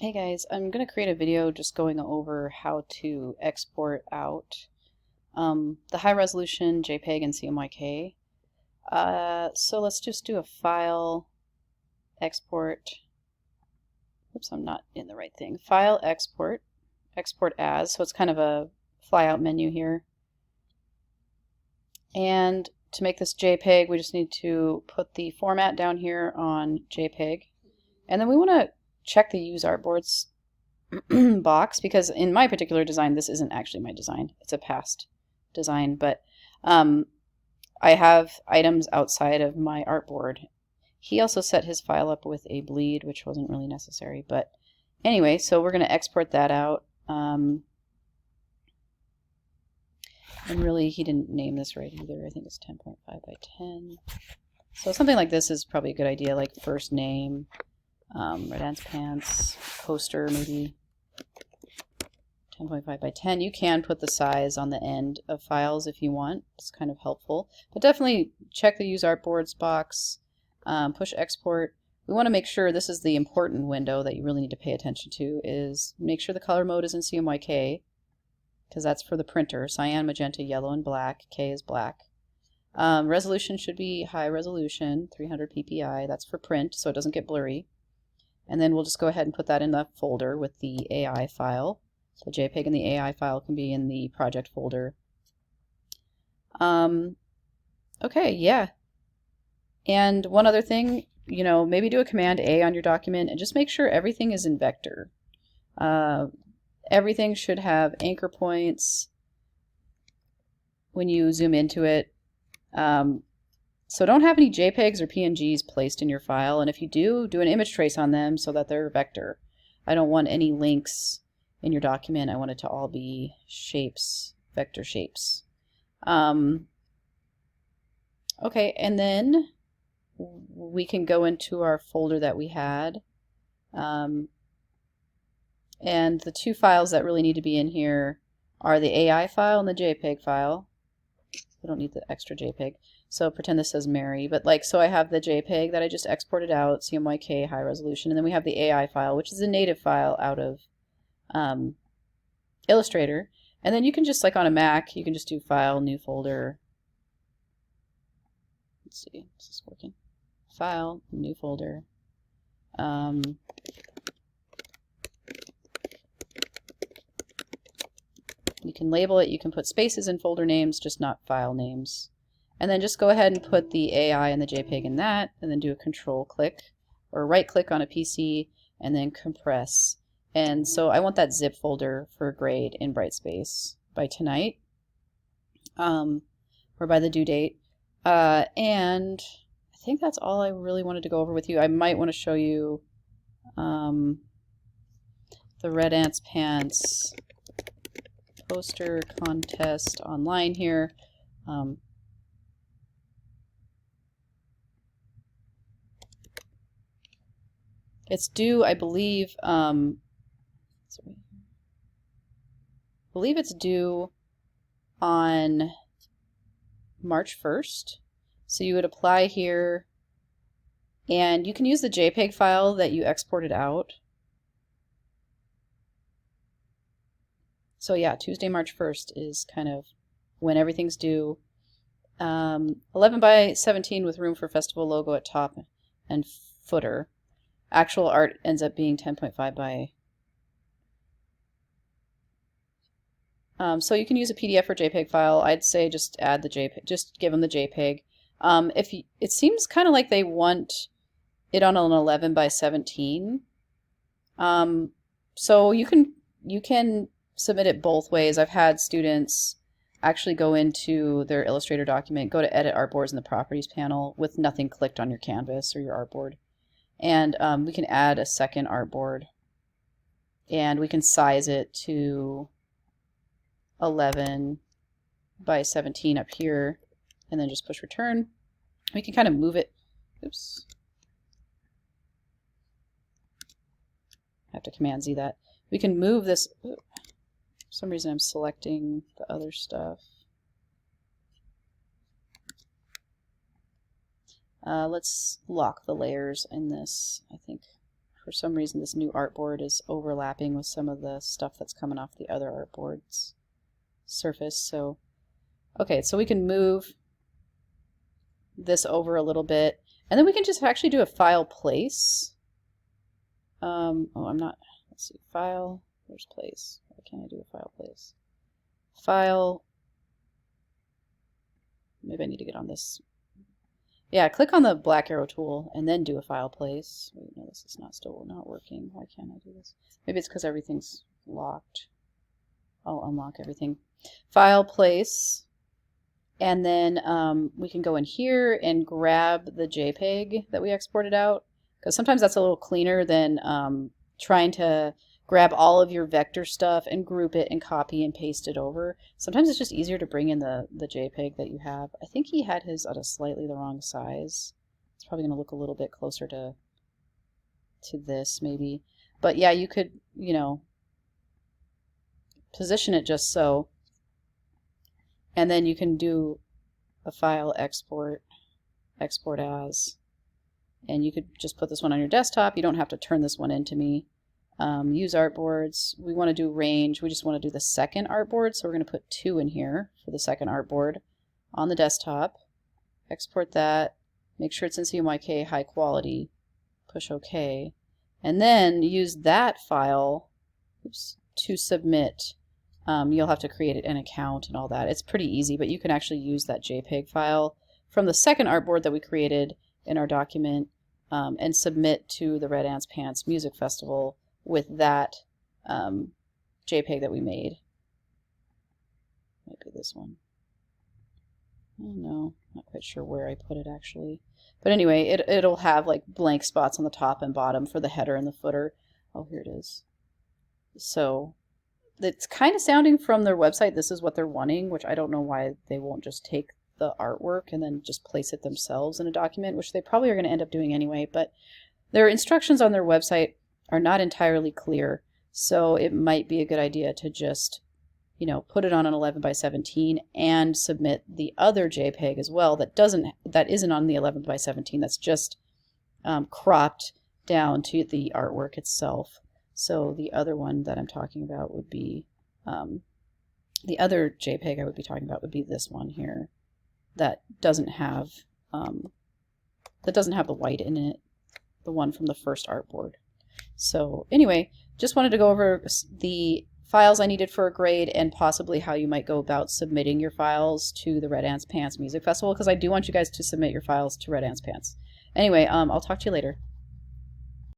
Hey guys, I'm going to create a video just going over how to export out the high resolution JPEG and CMYK. So let's just do a file export. Oops, I'm not in the right thing. File export, export as. So it's kind of a flyout menu here. And to make this JPEG, we just need to put the format down here on JPEG. And then we want to check the use artboards box, because in my particular design, this isn't actually my design. It's a past design, but I have items outside of my artboard. He also set his file up with a bleed, which wasn't really necessary, but anyway, so we're going to export that out. And really, he didn't name this right either. I think it's 10.5 by 10. So something like this is probably a good idea, like first name, red ants pants, poster maybe. 10.5 by 10. You can put the size on the end of files if you want. It's kind of helpful. But definitely check the Use Artboards box, push export. We want to make sure, this is the important window that you really need to pay attention to, is make sure the color mode is in CMYK, because that's for the printer. Cyan, magenta, yellow, and black. K is black. Resolution should be high resolution, 300 ppi. That's for print, so it doesn't get blurry. And then we'll just go ahead and put that in the folder with the AI file. The JPEG and the AI file can be in the project folder. Okay, yeah. And one other thing, maybe do a Command A on your document and just make sure everything is in vector. Everything should have anchor points when you zoom into it. So don't have any JPEGs or PNGs placed in your file, and if you do, do an image trace on them so that they're vector. I don't want any links in your document. I want it to all be shapes, vector shapes. Okay, and then we can go into our folder that we had. And the two files that really need to be in here are the AI file and the JPEG file. We don't need the extra JPEG. So pretend this says Mary, but so I have the JPEG that I just exported out, CMYK high resolution, and then we have the AI file, which is a native file out of Illustrator. And then you can just, on a Mac, you can just do File, New Folder. Let's see, is this working? File, New Folder. You can label it, you can put spaces in folder names, just not file names. And then just go ahead and put the AI and the JPEG in that, and then do a control click, or right click on a PC, and then compress. And so I want that zip folder for grade in Brightspace by tonight, or by the due date. And I think that's all I really wanted to go over with you. I might want to show you the Red Ants Pants poster contest online here. It's due, I believe, it's due on March 1st. So you would apply here, and you can use the JPEG file that you exported out. So yeah, Tuesday, March 1st is kind of when everything's due. 11 by 17 with room for festival logo at top and footer. Actual art ends up being 10.5 by... so you can use a PDF or JPEG file. I'd say just add the JPEG, just give them the JPEG. It seems kind of like they want it on an 11 by 17. So you can submit it both ways. I've had students actually go into their Illustrator document, go to Edit Artboards in the Properties panel with nothing clicked on your canvas or your artboard. And we can add a second artboard, and we can size it to 11 by 17 up here, and then just push return. We can kind of move it. Oops. I have to Command Z that. We can move this. For some reason I'm selecting the other stuff. Let's lock the layers in this, I think, For some reason this new artboard is overlapping with some of the stuff that's coming off the other artboard's surface. So, okay, so we can move this over a little bit, and then we can just actually do a file place. Oh, let's see, file, where's place? Why can't I do a file place? File, maybe I need to get on this. Yeah, click on the black arrow tool and then do a file place. Wait, no, this is still not working. Why can't I do this? Maybe it's because everything's locked. I'll unlock everything. File place, and then we can go in here and grab the JPEG that we exported out, because sometimes that's a little cleaner than trying to grab all of your vector stuff and group it and copy and paste it over. Sometimes it's just easier to bring in the JPEG that you have. I think he had his at a slightly the wrong size. It's probably going to look a little bit closer to this maybe. But yeah, you could, you know, position it just so. And then you can do a file export as, and you could just put this one on your desktop. You don't have to turn this one into me. Use artboards. We want to do range. We just want to do the second artboard, so we're going to put 2 in here for the second artboard on the desktop. Export that. Make sure it's in CMYK high quality. Push OK. And then use that file to submit. You'll have to create an account and all that. It's pretty easy, but you can actually use that JPEG file from the second artboard that we created in our document and submit to the Red Ants Pants Music Festival with that JPEG that we made. Maybe this one. I don't know. Not quite sure where I put it actually. But anyway, it'll have like blank spots on the top and bottom for the header and the footer. Oh, here it is. So it's kind of sounding from their website this is what they're wanting, which I don't know why they won't just take the artwork and then just place it themselves in a document, which they probably are going to end up doing anyway. But their instructions on their website are not entirely clear, so it might be a good idea to just, you know, put it on an 11 by 17 and submit the other JPEG as well that isn't on the 11 by 17. That's just cropped down to the artwork itself. So the other one that I'm talking about would be the other JPEG I would be talking about would be this one here that doesn't have the white in it, the one from the first artboard. So anyway, just wanted to go over the files I needed for a grade and possibly how you might go about submitting your files to the Red Ants Pants Music Festival, because I do want you guys to submit your files to Red Ants Pants. Anyway, I'll talk to you later.